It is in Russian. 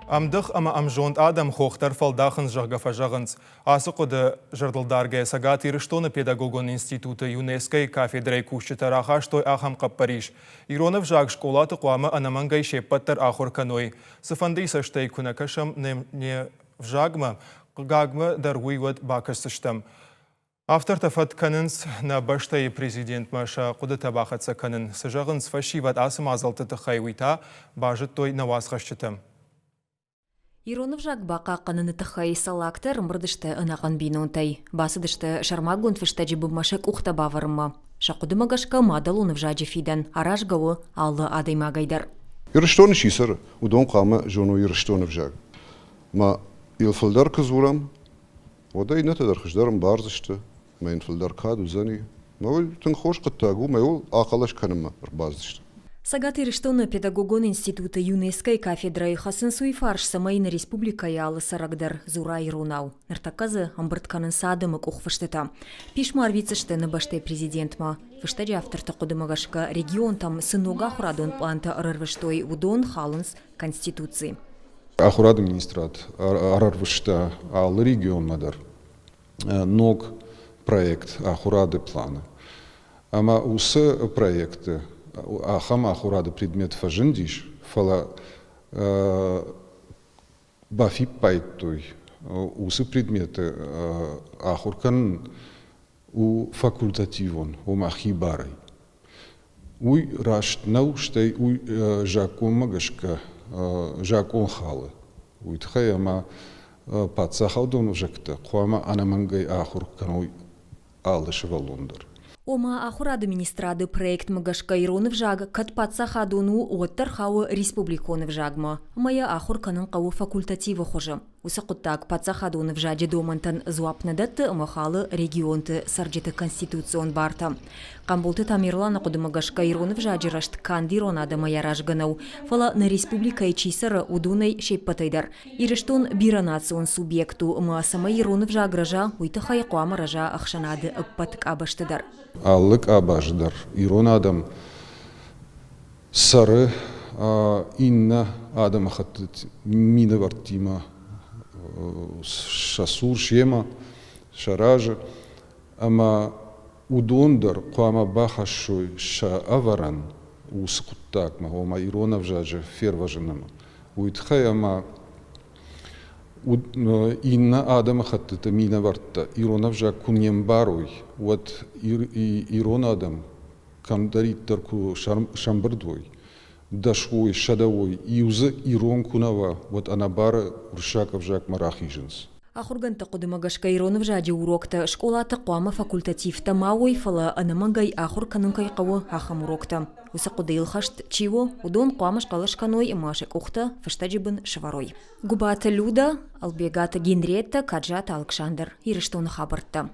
Амдық ама амжонт адам хоқтар фалдахын жағға фажағынц. Асы қоды жырдылдарге сагат ирыштоны педагогон институты ЮНЕСКО кафедрой кушчетараха, что ахам қап Париж. Иронов жаг школаты қуамы анамангай шеппаттар ахур каной. Сыфанды саштай күнакашам не вжагма, гагма даргуйват бакастыштам. Автор тафат канынс на баштай президент маша қуды табақатса канын. Сажағынц фашиват асым азалты тахайвита, бажыт той навасқашчытам. Иронов жак бақа қаныны тахай салактар мұрдышты ынаған бейнонтай. Басыдышты шармагун фыштаджи бумашек ухта баварыма. Шақудымагашка мадалунов жаджи фидан, аражгауы аллы адаймагайдар. Ирыштоны шисыр, удон қамы жону ирыштонов жак. Ма илфылдар кызурам, ода инатадар хыждарым барзышты, ма инфылдар каду зани. Ма ол тын хош қыттагу, ма ол ақалаш каныма барзышты. Сагат ирыштоны педагогон институты ЮНЕСКО кафедрой хасын суйфарш самайны республика ялы сарагдар зура ирунау. Нартаказы амбыртканын садымык ухфыштыта. Пишмар вицышты баштай президентма. Фыштаджи автор тақудымагашка регион там сынуга хурадон планта арарвыштой удон халынс конституции. Ахурады министрат арарвышта ал регион надар. Ног проект ахурады планы. Ама усы проекты Ахам ахурады предмет фажындиш, фала бафи пайтой, усы предметы ахуркан у факультативон, у махибарой. Уй рашт науштай, уй жакон магашка, жакон халы. Уй тхаяма пацахалдон жакта, куама анамангай ахуркан уй алышевалондар. Ома ахур администрады проект магашка Иронов жаг катпатса хадуну оттар хауы республиконов жагма. Мая ахур канын қауы факультативы хожы. Усы құттак патса хадунов жаджи домантан зуапнадатты махалы регионты сарджеты конституцион барта. Камбулты тамирлана құды магашка Иронов жаджи рашт кандирон адама яражганау. Фала на республика и чисары удунай шеппатайдар. Ирыштон биранацион субъекту ма сама Иронов жагража уйты хайқуама ража ахшанады ыппатык абаштыдар. Аллык абаждар. Ирон адам сары инна адам ахат мина вартима шасур шема шаража. Ама удондар қуама бахашой ша аваран усқуттак ма ома Иронов жаджа ферважынама. Уйтхай ама инна адам ахат мина варта Иронов жак куньем баруй. Вот Ирон адам камдарит тарку шамбардвой. Дашвой, шадовой, иузы Ирон кунава, вот она бара уршаков жак марахиженс. Ахурган тақудымагашка Иронов жаджи урокта школаты қуама факультативта мауой фала анамагай ахур канынкай қауы ахам урокта. Усы қуды илхашт чиво, удон қуама шқалашканой машек ухта фаштаджибын шварой. Губата Люда, Албегата Генретта, Каджата Алкшандр, Ирыштоны хабартта.